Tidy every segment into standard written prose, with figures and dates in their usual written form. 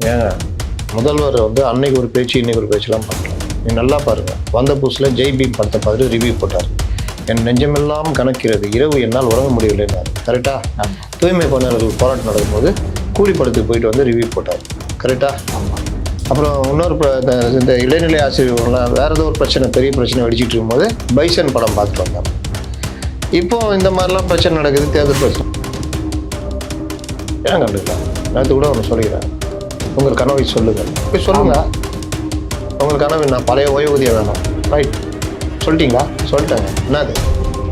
ஏங்க முதல்வர் அன்னைக்கு ஒரு பேச்சு இன்னைக்கு ஒரு பேச்சுலாம் பண்ணலாம். நீ நல்லா பாருங்க. வந்த புதுசில் ஜெய் பீம் படத்தை பார்த்துட்டு ரிவ்யூ போட்டார். என் நெஞ்சமெல்லாம் கணக்கிறது, இரவு என்னால் உறங்க முடியவில்லைன்னாரு. கரெக்டா? தூய்மை பணியாளர்கள் போராட்டம் நடக்கும்போது கூலி படத்துக்கு போயிட்டு ரிவ்யூ போட்டார். கரெக்டா? அப்புறம் இன்னொரு இந்த இடைநிலை ஆசிரியர்கள்லாம் வேற ஏதோ ஒரு பிரச்சனை, பெரிய பிரச்சனை வெடிச்சிட்டு இருக்கும்போது பைசன் படம் பார்த்துட்டு வந்தாங்க. இப்போ இந்த மாதிரிலாம் பிரச்சனை நடக்குது, தேர்தல் பிரச்சனை. ஏன் கண்டுக்கலாம்? நேற்று கூட ஒன்று சொல்லிக்கிறேன். உங்கள் கனவை சொல்லுங்கள். போய் சொல்லுங்க. உங்கள் கனவு நான் பழைய ஓய்வூதியம் வேணும். ரைட், சொல்லிட்டீங்களா? சொல்லிட்டேங்க. என்னது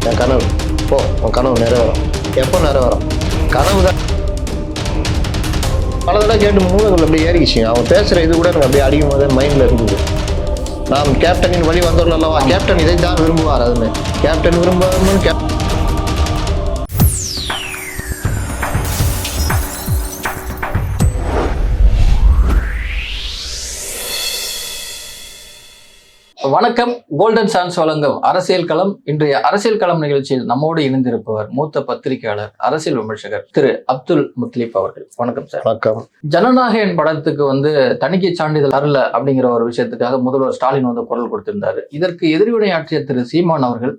என் கனவு? போ, உன் கனவு நிறைவேறும். எப்போ நிறைவேறும்? கனவு தான். பல தடவை கேட்டு மூலங்கள் அப்படி ஏறிக்கிச்சிங்க. அவன் பேசுகிற இது கூட எனக்கு அப்படியே அடிக்கும் போதே மைண்டில் இருந்தது. நாம் கேப்டனின் வழி வந்தோம் அல்லவா, கேப்டன் இதை தான் விரும்புவார். அதுன்னு கேப்டன் விரும்பாமல் வணக்கம். கோல்டன் சான்ஸ் வழங்கும் அரசியல் களம். இன்றைய அரசியல் களம் நிகழ்ச்சியில் நம்மோடு இணைந்திருப்பவர் மூத்த பத்திரிகையாளர், அரசியல் விமர்சகர் திரு அப்துல் முத்லீப் அவர்கள். வணக்கம் சார். வணக்கம். ஜனநாயகன் படத்துக்கு தணிக்கை சான்றிதழ் தரல அப்படிங்கிற ஒரு விஷயத்துக்காக முதல்வர் ஸ்டாலின் குரல் கொடுத்திருந்தாரு. இதற்கு எதிர்வினையாற்றிய திரு சீமான் அவர்கள்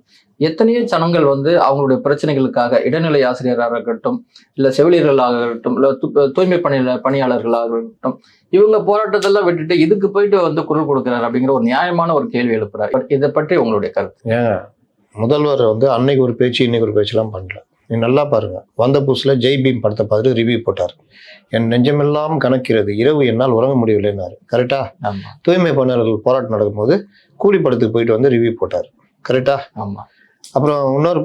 எத்தனையோ ஜனங்கள் அவங்களுடைய பிரச்சனைகளுக்காக, இடைநிலை ஆசிரியராக இருக்கட்டும், இல்ல செவிலியர்களாக இருக்கட்டும், இல்ல தூய்மை பணியாளர்களாக இருக்கட்டும், இவங்க போராட்டத்தெல்லாம் விட்டுட்டு இதுக்கு போயிட்டு குரல் கொடுக்கிறார் அப்படிங்கிற ஒரு நியாயமான ஒரு கேள்வி எழுப்புறாரு. இதை பற்றி உங்களுடைய கருத்து? ஏங்க முதல்வர் அன்னைக்கு ஒரு பேச்சு இன்னைக்கு ஒரு பேச்சுலாம் பண்ணல. நீ நல்லா பாருங்க. வந்த புதுசில் ஜெய் பீம் படத்தை பார்த்துட்டு ரிவ்யூ போட்டார். என் நெஞ்சமெல்லாம் கணக்கிறது, இரவு என்னால் உறங்க முடியவில்லைன்னாரு. கரெக்டா? தூய்மை பணியாளர்கள் போராட்டம் நடக்கும்போது கூலி படத்துக்கு போயிட்டு ரிவ்யூ போட்டார். கரெக்டா? ஆமா. அப்புறம் இன்னொரு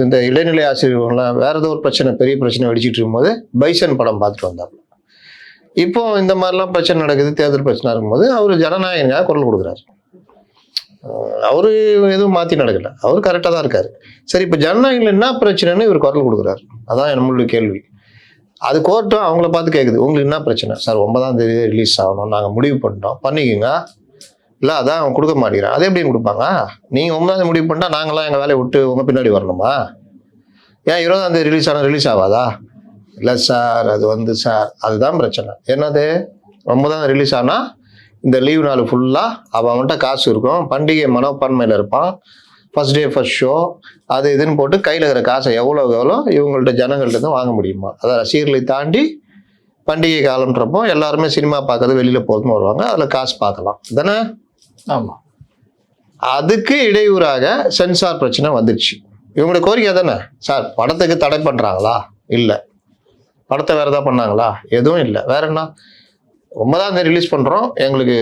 இந்த இடைநிலை ஆசிரியர்கள்லாம் வேற ஏதோ ஒரு பிரச்சனை, பெரிய பிரச்சனை வெடிச்சிட்டு இருக்கும்போது பைசன் படம் பார்த்துட்டு வந்தாங்க. இப்போ இந்த மாதிரிலாம் பிரச்சனை நடக்குது, தேர்தல் பிரச்சனை இருக்கும்போது அவர் ஜனநாயகனுக்காக குரல் கொடுக்குறாரு. அவரு எதுவும் மாற்றி நடக்கல, அவர் கரெக்டாக தான் இருக்காரு. சரி, இப்போ ஜனநாயகம் என்ன பிரச்சனைன்னு இவர் குரல் கொடுக்குறாரு. அதான் நம்மளுடைய கேள்வி. அது கோர்ட்டும் அவங்கள பார்த்து கேட்குது, உங்களுக்கு என்ன பிரச்சனை சார்? 9ஆம் தேதி ரிலீஸ் ஆகணும், நாங்கள் முடிவு பண்ணிட்டோம், பண்ணிக்கோங்க. இல்லை அதான் அவன் கொடுக்க மாட்டேங்கிறான். அது எப்படின்னு கொடுப்பாங்க? நீங்கள் 9ஆம் தேதி முடிவு பண்ணிட்டா நாங்களாம் எங்கள் வேலையை விட்டு உங்கள் பின்னாடி வரணுமா? ஏன் 20ஆம் தேதி ரிலீஸ் ஆகாதா? இல்லை சார், அது சார் அதுதான் பிரச்சனை. என்னது? 9ஆம் தேதி ரிலீஸ் ஆனால் இந்த லீவ் நாள் ஃபுல்லாக அவன்கிட்ட காசு இருக்கும், பண்டிகை மனப்பான்மையில் இருப்பான், ஃபர்ஸ்ட் டே ஃபர்ஸ்ட் ஷோ அது இதுன்னு போட்டு கையில் இருக்கிற காசை எவ்வளோ இவங்கள்ட்ட ஜனங்கள்ட்ட வாங்க முடியுமா? அதை ரசிகர்களை தாண்டி பண்டிகை காலம்ன்றப்போ எல்லாருமே சினிமா பார்க்கறது, வெளியில் போகிறதுன்னு வருவாங்க, அதில் காசு பார்க்கலாம் தானே? ஆமாம். அதுக்கு இடையூறாக சென்சார் பிரச்சனை வந்துடுச்சு. இவங்களுடைய கோரிக்கை தானே சார், படத்துக்கு தடை பண்ணுறாங்களா? இல்லை. படத்தை வேறு எதாவது பண்ணாங்களா? எதுவும் இல்லை. வேற என்ன? 9ஆம் தேதி ரிலீஸ் பண்ணுறோம், எங்களுக்கு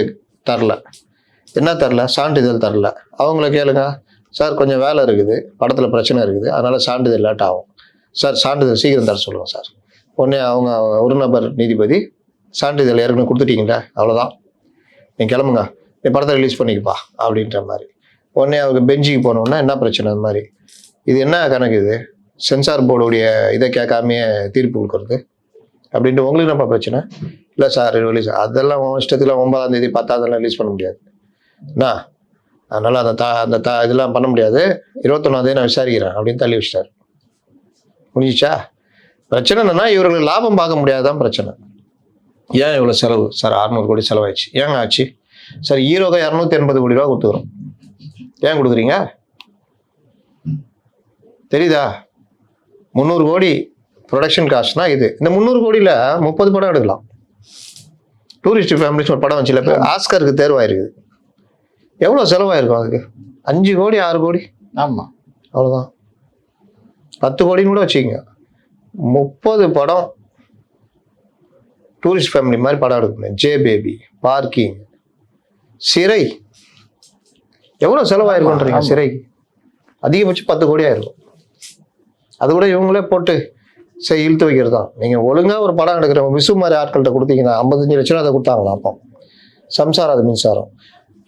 தரல. என்ன தரல? சான்றிதழ் தரல. அவங்கள கேளுங்க, சார் கொஞ்சம் வேலை இருக்குது, படத்தில் பிரச்சனை இருக்குது, அதனால் சான்றிதழ் லேட் ஆகும் சார், சான்றிதழ் சீக்கிரம் தர சொல்லுங்கள் சார். உடனே அவங்க ஒரு நபர் நீதிபதி, சான்றிதழ் ஏற்கனவே கொடுத்துட்டீங்களே, அவ்வளோதான், நீ கிளம்புங்க, நீ படத்தை ரிலீஸ் பண்ணிக்கப்பா அப்படின்ற மாதிரி. உடனே அவங்க பெஞ்சுக்கு போனோன்னா என்ன பிரச்சனை? அந்த மாதிரி இது என்ன கணக்கு? இது சென்சார் போர்டுடைய இதை கேட்காமையே தீர்ப்பு கொடுக்குறது அப்படின்ட்டு உங்களுக்கு என்னப்பா பிரச்சனை? இல்லை சார் ரிலீஸ் அதெல்லாம் இஷ்டத்துக்குலாம் 9ஆம் தேதி 10ஆம் தேதி ரிலீஸ் பண்ண முடியாது என்ன, அதனால் அந்த இதெல்லாம் பண்ண முடியாது, 21ஆம் தேதி நான் விசாரிக்கிறேன் அப்படின்னு தள்ளி வச்சிட்டார். முடிஞ்சிச்சா? பிரச்சனை என்னன்னா இவர்களுக்கு லாபம் பார்க்க முடியாதுதான் பிரச்சனை. ஏன் இவ்வளோ செலவு சார்? 600 கோடி செலவாயிடுச்சு. ஏங்க ஆச்சு சார்? ஹீரோக்கு 280 கோடி ரூபா கொடுத்துக்கிறோம். ஏன் கொடுக்குறீங்க? தெரியுதா? 300 கோடி ப்ரொடக்ஷன் காஸ்ட்னா இது. இந்த 300 கோடியில் 30 படம் எடுக்கலாம். டூரிஸ்ட் ஃபேமிலிஸ் ஒரு படம் வச்சுல போய் ஆஸ்கருக்கு தேர்வாயிருக்குது. எவ்வளோ செலவாயிருக்கும் அதுக்கு? 5 கோடி 6 கோடி. ஆமாம், அவ்வளோதான். 10 கோடின்னு கூட வச்சுக்கோங்க. 30 படம் டூரிஸ்ட் ஃபேமிலி மாதிரி படம் எடுக்கணும். ஜே பேபி, பார்க்கிங், சிறை, எவ்வளோ செலவாயிருக்குன்றீங்க? சிறைக்கு அதிகபட்சம் 10 கோடி ஆயிருக்கும். அது கூட இவங்களே போட்டு இழுத்து வைக்கிறது தான். நீங்கள் ஒழுங்காக ஒரு படம் எடுக்கிற விசு மாதிரி ஆட்கள்கிட்ட கொடுத்தீங்கன்னா 55 லட்சம் அதை கொடுத்தாங்களா? அப்போ சம்சாரம், அது மின்சாரம்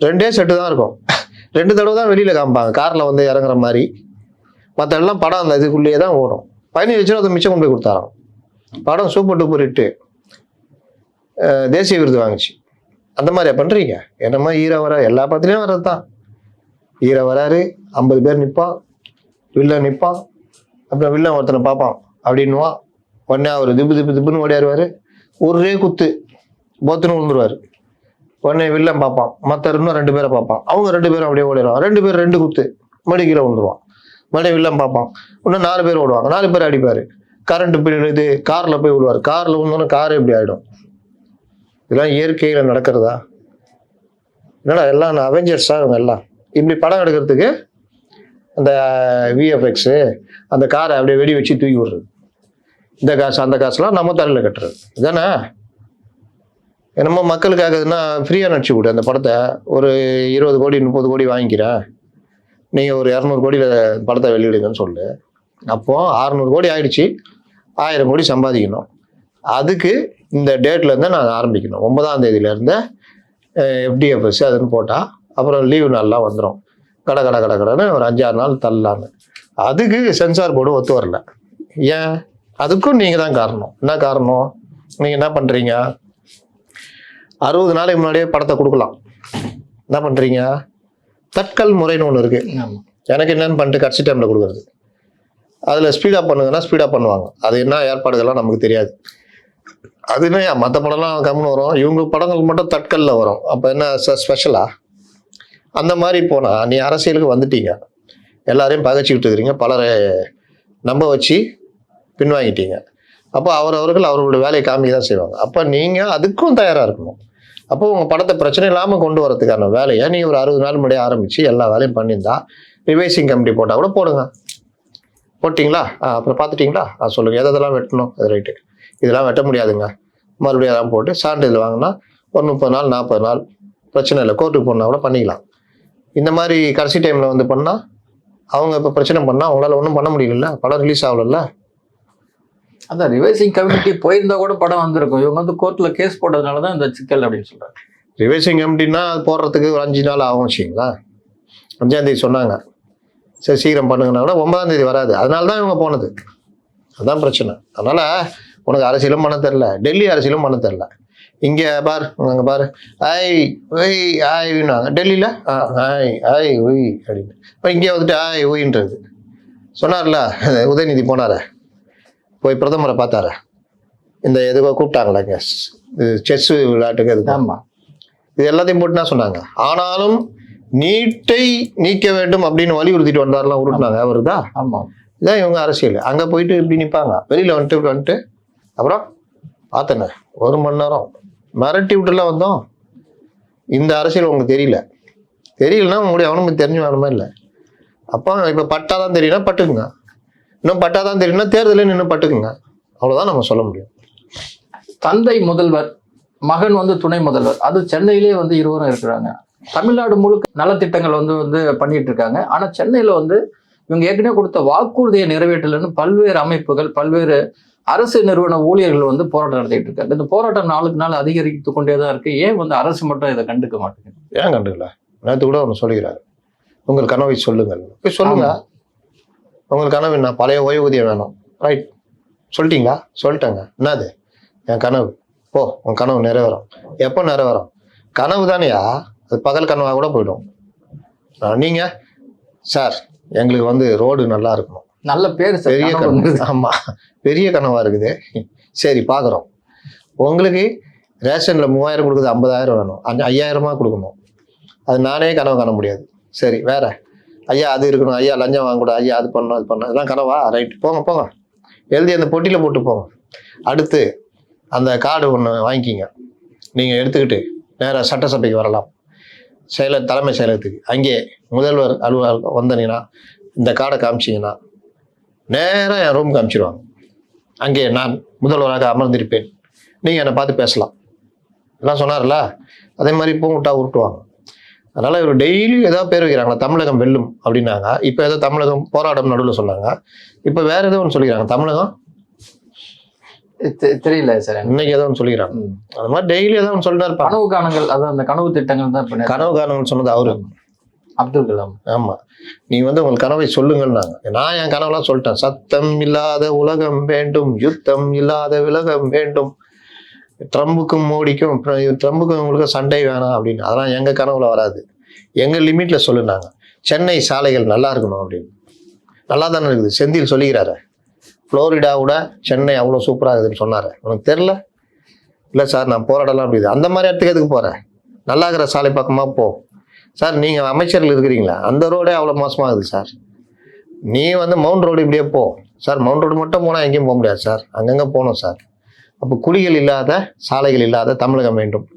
2 செட்டு தான் இருக்கும். 2 தடவை தான் வெளியில் காமிப்பாங்க, காரில் இறங்குற மாதிரி. மற்ற எல்லாம் படம் அந்த இதுக்குள்ளேயே தான் ஓடும். 15 லட்சம் அதை மிச்சம் கொண்டு போய் கொடுத்தாராம். படம் சூப்பர் டூப்பர் ஹிட்டு, தேசிய விருது வாங்கிச்சு. அந்த மாதிரியா பண்ணுறீங்க? என்னமா ஹீரோ வர எல்லா படத்துலையும் வர்றது தான். ஹீரோ வராரு, 50 பேர் நிற்பான், வில்லன் நிற்பான், அப்புறம் வில்லன் ஒருத்தனை பார்ப்பான் அப்படின்னுவான். உடனே அவர் திப்பு திப்புன்னு ஓடியாருவார். ஒரே குத்து போத்துன்னு விழுந்துருவாரு. உடனே வில்லன் பார்ப்பான், மற்ற இன்னும் 2 பேரை பார்ப்பான், அவங்க 2 பேரும் அப்படியே ஓடிடுவான். 2 பேர் 2 குத்து மறுபடியும் கீழே விழுந்துருவான். மறுபடியும் வில்லன் பார்ப்பான், இன்னும் 4 பேர் ஓடுவாங்க, 4 பேர் அடிப்பாரு. கரண்ட் இது காரில் போய் விழுவார். காரில் விழுந்தோன்னு கார் எப்படி ஆகிடும்? இதெல்லாம் இயற்கையில் நடக்கிறதா? என்னடா எல்லாம் அவெஞ்சர்ஸா இவங்க எல்லாம் இப்படி படம் எடுக்கிறதுக்கு அந்த விஎஃப்எக்ஸு அந்த காரை அப்படியே வெடி வச்சு தூக்கி விடுறது, இந்த காசு அந்த காசுலாம் நம்ம தலையில் கட்டுறது இதானே? என்னமோ மக்களுக்காக இதுனா ஃப்ரீயாக நடிச்சு விடு அந்த படத்தை. ஒரு 20 கோடி 30 கோடி வாங்கிக்கிறேன், நீங்கள் ஒரு 200 கோடியில் படத்தை வெளியிடுங்கன்னு சொல்லு. அப்போது 600 கோடி ஆயிடுச்சு, 1000 கோடி சம்பாதிக்கணும். அதுக்கு இந்த டேட்லேருந்து நான் ஆரம்பிக்கணும். 9ஆம் தேதியிலேருந்து FDFS அதுன்னு போட்டால் அப்புறம் லீவு நாள்லாம் வந்துடும். கடைன்னு ஒரு 5-6 நாள் தள்ளலான்னு. அதுக்கு சென்சார் போர்டு ஒத்து வரல. ஏன்? அதுக்கும் நீங்கள் தான் காரணம். என்ன காரணம்? நீங்கள் என்ன பண்ணுறீங்க? 60 நாளைக்கு முன்னாடியே படத்தை கொடுக்கலாம். என்ன பண்ணுறீங்க? தட்கல் முறைன்னு ஒன்று இருக்குது. எனக்கு என்னன்னு பண்ணிட்டு கடைசி டைமில் கொடுக்குறது. அதில் ஸ்பீடாக பண்ணுங்கன்னா ஸ்பீடாக பண்ணுவாங்க. அது என்ன ஏற்பாடுகள்லாம் நமக்கு தெரியாது. அதுன்னு மற்ற படம்லாம் கம்முன்னு வரும், இவங்க படங்கள் மட்டும் தட்கல்ல வரும். அப்போ என்ன ஸ்பெஷலா? அந்த மாதிரி போனால் நீ அரசியலுக்கு வந்துட்டீங்க, எல்லாரையும் பகைச்சிக்கிட்டு இருக்கிறீங்க, பலரை நம்ப வச்சு பின்வாங்கிட்டீங்க. அப்போ அவர்கள் அவர்களுடைய வேலையை காமிக்க தான் செய்வாங்க. அப்போ நீங்கள் அதுக்கும் தயாராக இருக்கணும். அப்போ உங்கள் படத்தை பிரச்சனை இல்லாமல் கொண்டு வரதுக்கான வேலையை நீ ஒரு 60 நாள் முன்னாடியே ஆரம்பித்து எல்லா வேலையும் பண்ணியிருந்தா ரிவைசிங் கமிட்டி போட்டால் கூட போடுங்க. போட்டிங்களா? அப்புறம் பார்த்துட்டிங்களா? சொல்லுங்கள் எதெல்லாம் வெட்டணும். அது ரைட்டு, இதெல்லாம் வெட்ட முடியாதுங்க, மறுபடியும் அதெல்லாம் போட்டு சான்றிதழ் வாங்கினா ஒரு 30 நாள் 40 நாள் பிரச்சனை இல்லை, கோர்ட்டுக்கு போனால் கூட பண்ணிக்கலாம். இந்த மாதிரி கடைசி டைமில் வந்து பண்ணால் அவங்க இப்போ பிரச்சனை பண்ணால் அவங்களால ஒன்றும் பண்ண முடியல, படம் ரிலீஸ் ஆகல. அதான் ரிவைசிங் கமிட்டி போயிருந்தா கூட படம் வந்திருக்கும். இவங்க வந்து கோர்ட்ல கேஸ் போட்டதுனால தான் இந்த சிக்கல் அப்படின்னு சொல்றாங்க. ரிவைசிங் கமிட்டின்னா அது போடுறதுக்கு ஒரு 5 நாள் ஆகும் வச்சுங்களா. 5ஆம் தேதி சொன்னாங்க, சரி சீக்கிரம் பண்ணுங்கன்னா கூட 9ஆம் தேதி வராது. அதனால தான் இவங்க போனது. அதுதான் பிரச்சனை. அதனால உனக்கு அரசியலும் பண்ண தெரில, டெல்லி அரசியலும் பண்ண தெரில. இங்கே பார், அங்கே பாரு, ஆய் ஒய் ஆய்னாங்க டெல்லியில், ஆய் ஆய் ஒய் அப்படின்னு. இப்போ இங்கே வந்துட்டு ஆய் ஒயின்றது சொன்னார்ல. உதயநிதி போனார, போய் பிரதமரை பார்த்தார, இந்த எதுக்கோ கூப்பிட்டாங்களா இங்கே செஸ் விளையாட்டுக்கு எதுக்கு. ஆமாம், இது எல்லாத்தையும் போட்டு என்ன சொன்னாங்க. ஆனாலும் நீட்டை நீக்க வேண்டும் அப்படின்னு வலியுறுத்திட்டு வந்தாரெலாம் உருட்டினாங்க. அவருதா? ஆமாம். இதான் இவங்க அரசியல். அங்கே போயிட்டு இப்படி நிற்பாங்க, வெளியில் வந்துட்டு அப்புறம் பார்த்தேண்ணே 1 மணி நேரம் மிரட்டி விட்டுலாம் வந்தோம். இந்த அரசியல் உங்களுக்கு தெரியலன்னா உங்களுடைய அவனுக்கு தெரிஞ்சு வேணுமே இல்லை. அப்போ இப்போ பட்டாதான் தெரியும்னா பட்டுக்குங்க, இன்னும் பட்டாதான் தெரியும்னா தேர்தலில் நின்று பட்டுக்குங்க. அவ்வளோதான் நம்ம சொல்ல முடியும். தந்தை முதல்வர், மகன் வந்து துணை முதல்வர், அது சென்னையிலே வந்து இருவரும் இருக்கிறாங்க. தமிழ்நாடு முழுக்க நலத்திட்டங்கள் வந்து பண்ணிட்டு இருக்காங்க. ஆனா சென்னையில வந்து இவங்க ஏற்கனவே கொடுத்த வாக்குறுதியை நிறைவேற்றலன்னு பல்வேறு அமைப்புகள், பல்வேறு அரசு நிறுவன ஊழியர்கள் வந்து போராட்டம் நடத்திட்டு இருக்காங்க. இந்த போராட்டம் நாளுக்கு நாள் அதிகரித்து கொண்டே தான் இருக்கு. ஏன் வந்து அரசு மட்டும் இதை கண்டுக்க மாட்டேங்குது? ஏன் கண்டுக்கல? நேற்று கூட ஒன்று சொல்லிக்கிறாரு, உங்கள் கனவை சொல்லுங்கள். போய் சொல்லுங்க, உங்கள் கனவு என்ன? பழைய ஓய்வூதியம் வேணும். ரைட், சொல்லிட்டீங்களா? சொல்லிட்டேங்க. என்னது? என் கனவு. ஓ, உன் கனவு நிறைவேறும். எப்போ நிறைவேறும்? கனவு தானேயா, அது பகல் கனவாக கூட போயிடும். நீங்கள் சார் எங்களுக்கு வந்து ரோடு நல்லா இருக்கணும், நல்ல பேர், பெரிய கனவு. ஆமாம், பெரிய கனவாக இருக்குது. சரி பார்க்குறோம். உங்களுக்கு ரேஷனில் 3000 கொடுக்குது, 50,000 வேணும், 5000 கொடுக்கணும். அது நானே கனவு காண முடியாது. சரி வேற, ஐயா அது இருக்கணும், ஐயா லஞ்சம் வாங்கக்கூடாது, ஐயா அது பண்ணணும் அது பண்ணணும், இதெல்லாம் கனவா? ரைட்டு, போங்க எழுதி அந்த பொட்டியில் போட்டு போங்க. அடுத்து அந்த கார்டு ஒன்று வாங்கிக்கிங்க, நீங்கள் எடுத்துக்கிட்டு நேராக சட்டசபைக்கு வரலாம், தலைமை செயலகத்துக்கு. அங்கே முதல்வர் அலுவலகம் வந்தீங்கன்னா இந்த கார்டை காமிச்சிங்கன்னா நேராக என் ரூம் காமிச்சிடுவாங்க. அங்கே நான் முதல்வராக அமர்ந்திருப்பேன், நீங்கள் என்னை பார்த்து பேசலாம் எல்லாம் சொன்னார்ல. அதே மாதிரி பூங்கிட்டா உருட்டுவாங்க. அதனால் இவர் டெய்லி ஏதாவது பேர் வைக்கிறாங்களா, தமிழகம் வெல்லும் அப்படின்னாங்க. இப்போ ஏதோ தமிழகம் போராட்டம் நடுவில் சொன்னாங்க. இப்போ வேற ஏதோ ஒன்று சொல்லிக்கிறாங்க, தமிழகம் தெரியல சார், இன்னைக்கு ஏதோ ஒன்று சொல்லிக்கிறாங்க. அது மாதிரி டெய்லி ஏதோ ஒன்று சொல்லிட்டு இருப்பாங்க. கனவு காணுங்கள், அதான் அந்த கனவு திட்டங்கள் தான். கனவு காணுங்கள் சொன்னது அவரு, அப்துல் கலாம். ஆமாம், நீ வந்து உங்கள் கனவை சொல்லுங்கன்னாங்க. நான் என் கனவுலாம் சொல்லிட்டேன். சத்தம் இல்லாத உலகம் வேண்டும், யுத்தம் இல்லாத உலகம் வேண்டும், ட்ரம்புக்கும் மோடிக்கும் ட்ரம்புக்கும் உங்களுக்கு சண்டை வேணாம் அப்படின்னு. அதெல்லாம் எங்கள் கனவுல வராது, எங்கள் லிமிட்டில் சொல்லுனாங்க. சென்னை சாலைகள் நல்லா இருக்கணும் அப்படின்னு. நல்லா தானே இருக்குது. செந்தில் சொல்லிக்கிறாரு, ஃப்ளோரிடாவோட சென்னை அவ்வளோ சூப்பராக இருக்குதுன்னு சொன்னார். உனக்கு தெரில? இல்லை சார் நான் போராடலாம் அப்படி அந்த மாதிரி இடத்துக்கு எதுக்கு போகிறேன், நல்லா இருக்கிற சாலை பக்கமாக போ. சார் நீங்கள் அமைச்சர்கள் இருக்கிறீங்களா, அந்த ரோடே அவ்வளோ மோசமாகுது சார். நீ வந்து மவுண்ட் ரோடு இப்படியே போ சார். மவுண்ட் ரோடு மட்டும் போனால் எங்கேயும் போக முடியாது சார், அங்கங்கே போகணும் சார். அப்போ குழிகள் இல்லாத சாலைகள் இல்லாத தமிழகம் வேண்டும்,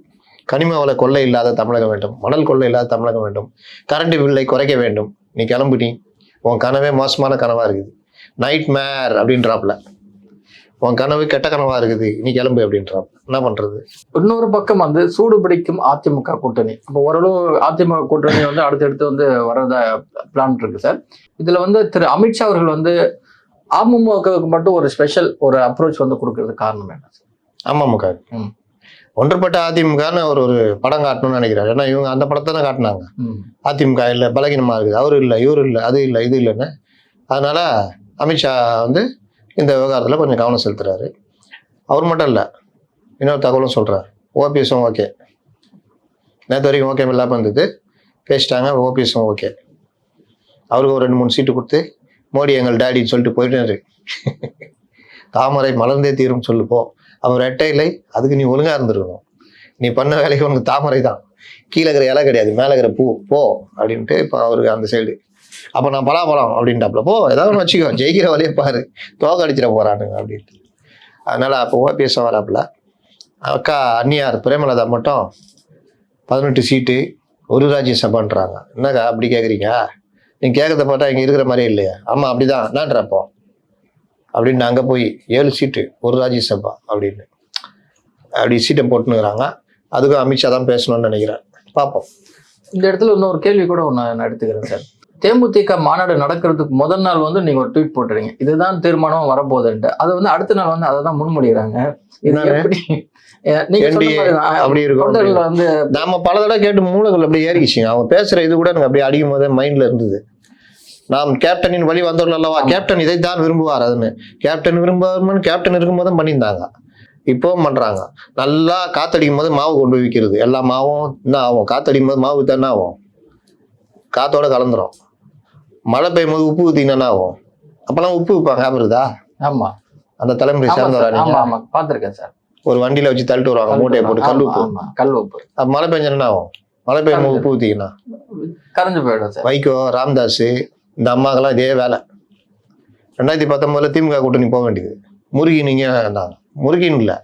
கனிம வள கொள்ளை இல்லாத தமிழகம் வேண்டும், மணல் கொள்ளை இல்லாத தமிழகம் வேண்டும், கரண்ட் பில்லை குறைக்க வேண்டும். நீ கிளம்பு, நீ உன் கனவே மோசமான கனவாக இருக்குது, நைட் மேர் அப்படின்றாப்புல. உன் கனவு கெட்ட கனவா இருக்குது, நீ கிளம்பு அப்படின்றாப்புல. என்ன பண்றது? இன்னொரு பக்கம் வந்து சூடு பிடிக்கும் அதிமுக கூட்டணி. இப்போ ஓரளவு அதிமுக கூட்டணி வந்து அடுத்தடுத்து வந்து வர்றதா பிளான் இருக்கு சார். இதுல வந்து திரு அமித்ஷா அவர்கள் வந்து அமமுகவுக்கு மட்டும் ஒரு ஸ்பெஷல் ஒரு அப்ரோச் வந்து கொடுக்கறது காரணம் என்ன சார்? அமமுக ஒன்றுபட்ட அதிமுகன்னு ஒரு படம் காட்டணும்னு நினைக்கிறாரு. ஏன்னா இவங்க அந்த படத்தை தான் காட்டினாங்க. அதிமுக இல்லை, பலகீனமா இருக்குது, அவரு இல்லை, இவரு இல்லை, அது இல்லை, இது இல்லைன்னு. அதனால அமித்ஷா வந்து இந்த விவகாரத்தில் கொஞ்சம் கவனம் செலுத்துறாரு. அவர் மட்டும் இல்லை, இன்னொரு தகவலும் சொல்றாரு. ஓபிஎஸும் ஓகே, நேற்று வரைக்கும் ஓகே இல்லாமல் இருந்தது, பேசிட்டாங்க. ஓபிஎஸும் ஓகே, அவருக்கு ஒரு 2-3 சீட்டு கொடுத்து மோடி எங்கள் டேடின்னு சொல்லிட்டு போயிட்டாரு. தாமரை மலர்ந்தே தீரும் சொல்லு போ. அவர் ரெட்டை இல்லை, அதுக்கு நீ ஒழுங்கா இருந்திருக்கணும். நீ பண்ண வேலைக்கு உனக்கு தாமரை தான், கீழே இருக்கிற இலை கிடையாது, மேலே இருக்கிற பூ போ அப்படின்ட்டு இப்போ அவருக்கு அந்த சைடு. அப்போ நான் பலாப்பழம் அப்படின்ட்டாப்புல, போ ஏதாவது ஒன்று வச்சுக்கோ, ஜெயிக்கிற வழியை பாரு, தோக்க அடிச்சிட போறானுங்க அப்படின்ட்டு. அதனால அப்போ ஓபிஎஸ் வராப்புல. அக்கா அந்நியார் பிரேமலதா மட்டும் 18 சீட்டு, ஒரு ராஜ்யசபான்றாங்க. என்னக்கா அப்படி கேட்குறீங்க? நீங்க கேட்கறத பார்த்தா இங்கே இருக்கிற மாதிரியே இல்லையா? ஆமாம் அப்படிதான் என்னன்றப்போ அப்படின்னு அங்கே போய் 7 சீட்டு, ஒரு ராஜ்யசபா அப்படின்னு அப்படி சீட்டை போட்டுனுக்குறாங்க. அதுக்கும் அமித்ஷா தான் பேசணும்னு நினைக்கிறேன். பார்ப்போம். இந்த இடத்துல இன்னொரு கேள்வி கூட ஒன்று நான் எடுத்துக்கிறேன் சார். தேமுதிக மாநாடு நடக்கிறதுக்கு முதல் நாள் வந்து நீங்க ஒரு ட்வீட் போட்டுறீங்க, இதுதான் தீர்மானம் வரப்போகுதுன்ட்டு. அது வந்து அடுத்த நாள் வந்து அதை தான் முன்மொழிகிறாங்க. இது எப்படி நீங்க அப்படி இருக்கும் வந்து நாம பல தடவை கேட்டு மூளைகள் அப்படி ஏறிக்கிச்சுங்க. அவங்க பேசுற இது கூட எனக்கு அப்படி அடிக்கும் போதே மைண்ட்ல இருந்தது. நாம் கேப்டனின் வழி வந்தோம் அல்லவா, கேப்டன் இதைத்தான் விரும்புவார் அதுன்னு. கேப்டன் விரும்புவார்னு கேப்டன் இருக்கும்போதும் பண்ணியிருந்தாங்க, இப்பவும் பண்றாங்க. நல்லா காத்தடிக்கும் போது மாவு கொண்டு போய் விற்கிறது. எல்லா மாவும் என்ன ஆகும், காத்தடிக்கும் போது மாவு தானே ஆகும், காத்தோட கலந்துரும். மழை பெய்யும் போது உப்பு ஊத்தினா ஆகும். அப்பெல்லாம் உப்பு வைப்பாங்க, ஞாபகம்தா? ஆமா, அந்த தலைமுறை சேர்ந்தவரா? பாத்திருக்கேன் சார். ஒரு வண்டியில வச்சு தள்ளிட்டு வருவாங்க, மூட்டையை போட்டு கல் உப்பு. கல் உப்பு அப்ப மழை பெஞ்சா ஆகும், மழை பெய்யும் போது உப்பு ஊத்திக்கணும், கரைஞ்சு போயிடும் சார். வைகோ, ராமதாஸ், இந்த அம்மாக்கெல்லாம் இதே வேலை. 2019 திமுக கூட்டணி போக வேண்டியது. முருகி நீங்க வந்தாங்க, முருகின்னு இல்லை,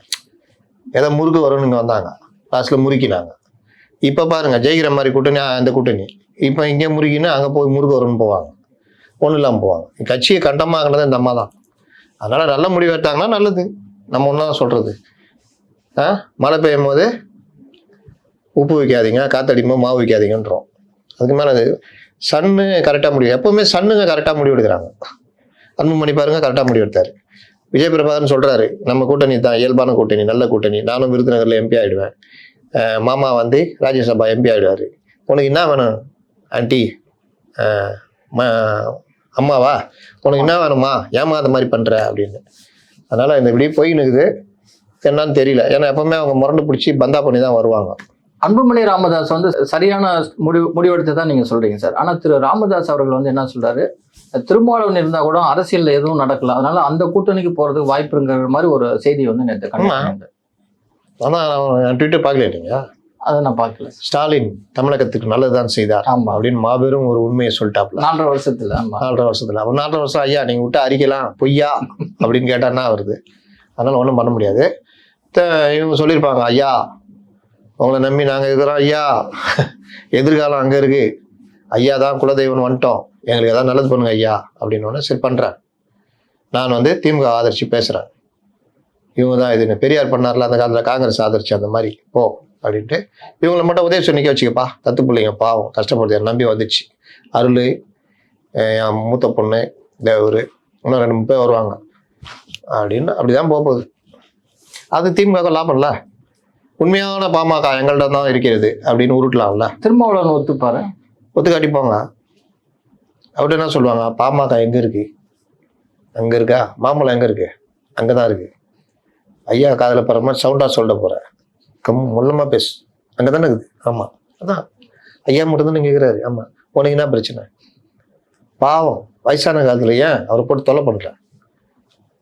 ஏதோ முருகு வரும்னு இங்க வந்தாங்க, லாஸ்ட்ல முறுக்கினாங்க. இப்ப பாருங்க, ஜெயிக்கிற மாதிரி கூட்டணி அந்த கூட்டணி. இப்போ இங்கே முருகின்னு அங்கே போய் முருகு வரும்னு போவாங்க, ஒன்றும் இல்லாமல் போவாங்க. கட்சியை கண்டமாகனது இந்த அம்மா தான். அதனால நல்ல முடிவு எடுத்தாங்கன்னா நல்லது, நம்ம ஒன்றா சொல்றது. மழை பெய்யும் போது உப்பு வைக்காதீங்க, காத்தடிக்கும் போது மாவு வைக்காதீங்கன்றோம். அதுக்கு மேலே அது சன்னு கரெக்டாக முடிவு, எப்பவுமே சன்னுங்க கரெக்டாக முடிவு எடுக்கிறாங்க. அன்புமணி பாருங்க கரெக்டாக முடிவு எடுத்தாரு. விஜய் பிரபாகரன் சொல்றாரு, நம்ம கூட்டணி தான் இயல்பான கூட்டணி, நல்ல கூட்டணி, நானும் விருதுநகர்ல எம்பி ஆயிடுவேன், மாமா வந்து ராஜ்யசபா எம்பி ஆயிடுவாரு, உனக்கு என்ன வேணும் ஆண்டி, அம்மாவா உனக்கு என்ன வேணுமா, ஏமா அந்த மாதிரி பண்ற அப்படின்னு. அதனால இந்த இப்படி போயின்னுக்குது, என்னன்னு தெரியல. ஏன்னா எப்பவுமே அவங்க முரண்டு பிடிச்சி பந்தா பண்ணி தான் வருவாங்க. அன்புமணி ராமதாஸ் வந்து சரியான முடிவெடுத்து தான் நீங்க சொல்றீங்க சார். ஆனா திரு ராமதாஸ் அவர்கள் வந்து என்ன சொல்றாரு, திருமாவளவன் இருந்தா கூட அரசியல்ல எதுவும் நடக்கல, அதனால அந்த கூட்டணிக்கு போறதுக்கு வாய்ப்புங்கிற மாதிரி ஒரு செய்தி வந்து நேற்று கண்டிப்பாக. ஆனா நான் ட்விட்டர் பார்க்கல இல்லைங்க, அதை நான் பார்க்கல. ஸ்டாலின் தமிழகத்துக்கு நல்லதுதான் செய்தார் அப்படின்னு மாபெரும் ஒரு உண்மையை சொல்லிட்டாப்ல. 4.5 வருஷத்துல. 4.5 வருஷத்துல. அப்ப 4.5 வருஷம் ஐயா நீங்க விட்டு அறிக்கலாம் பொய்யா அப்படின்னு கேட்டான்னா வருது. அதனால ஒன்றும் பண்ண முடியாது. இவங்க சொல்லியிருப்பாங்க, ஐயா உங்களை நம்பி நாங்கள் இருக்கிறோம் ஐயா, எதிர்காலம் அங்கே இருக்கு ஐயா, தான் குலதெய்வம் வந்துட்டோம், எங்களுக்கு ஏதாவது நல்லது பண்ணுங்க ஐயா அப்படின்னு. சரி பண்ணுறேன், நான் வந்து திமுக ஆதரிச்சு பேசுகிறேன், இவங்க தான் இது பெரியார் பண்ணார்ல அந்த காலத்தில், காங்கிரஸ் ஆதரிச்சு அந்த மாதிரி போ அப்படின்ட்டு இவங்களை மட்டும் உதயசூர் நிற்க வச்சுக்கப்பா, தத்து பிள்ளைங்க பாவம் கஷ்டப்படுது, நம்பி வந்துச்சு. அருள், என் மூத்த பொண்ணு தேவரு, இன்னும் 2-3 பேர் வருவாங்க அப்படின்னு அப்படிதான் போகுது. அது திமுக லாபம்ல, உண்மையான பாமக எங்கள்கிட்ட தான் இருக்கிறது அப்படின்னு உருட்டலாம்ல. திருமாவளவன் ஒத்துப்பாரு, ஒத்துக்காட்டிப்போங்க. அப்படி என்ன சொல்லுவாங்க, பாமக எங்க இருக்கு, அங்க இருக்கா, மாம்பழம் எங்க இருக்கு, அங்கதான் இருக்கு. ஐயா காதில் போற மாதிரி சவுண்டா சொல்ல போறேன், மொல்லமா பேசு, அங்கதானே இருக்குது. ஆமா அதான் ஐயா மட்டும் தான் கேட்கிறாரு. ஆமா உனக்கு என்ன பிரச்சனை, பாவம் வயசான காலத்துல ஏன் அவரை போட்டு தொலை பண்ற.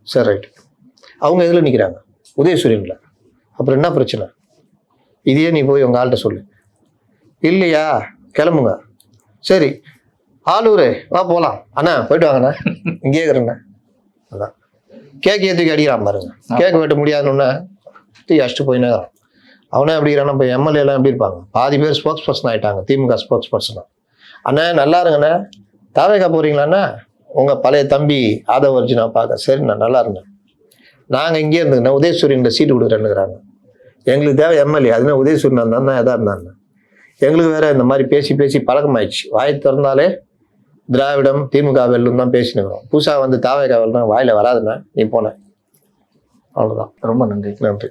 சரி ரைட், அவங்க எதுல நிக்கிறாங்க, உதயசூரியன்ல. அப்புறம் என்ன பிரச்சனை? இதையே நீ போய் உங்கள் ஆள்கிட்ட சொல்லு. இல்லையா, கிளம்புங்க. சரி, ஆளூர் வா போகலாம். அண்ணா போயிட்டு வாங்கண்ணா, இங்கேயே இருக்கிறேண்ணா. அதான் கேக் ஏற்றுக்கு அடிக்கிறான் பாருங்க. கேக் வெட்ட முடியாதுன்னு தூக்கி அடிச்சுட்டு போயினே இருக்கிறான். அவனே எப்படி இருக்கிறான்? இப்போ எம்எல்ஏலாம் எப்படி இருப்பாங்க? பாதி பேர் ஸ்போக்ஸ் பர்சன் ஆகிட்டாங்க, திமுக ஸ்போக்ஸ் பர்சனாக. அண்ணா நல்லா இருங்கண்ணே, தாவேக்கா போகிறீங்களாண்ணா? உங்கள் பழைய தம்பி ஆதவ அர்ஜுனா பார்க்க. சரிண்ணா, நல்லா இருந்தேன். நாங்கள் இங்கே இருந்துங்கண்ணா, உதயசூரியன் சீட்டு கொடுக்குறேன்னுக்குறாங்க. எங்களுக்கு தேவை எம்எல்ஏ, அதுனா உதயசூரியன் இருந்தால் எதாக இருந்தாங்க. எங்களுக்கு வேற இந்த மாதிரி பேசி பேசி பழக்கமாயிடுச்சு. வாயை திறந்தாலே திராவிடம் திமுக வெல்லும் தான் பேசினுக்கிறோம். புதுசாக வந்து தாவேக்கா வெல்லும் வாயில வராதுண்ணா, நீ போன. அவ்வளோதான். ரொம்ப நன்றி. நன்றி.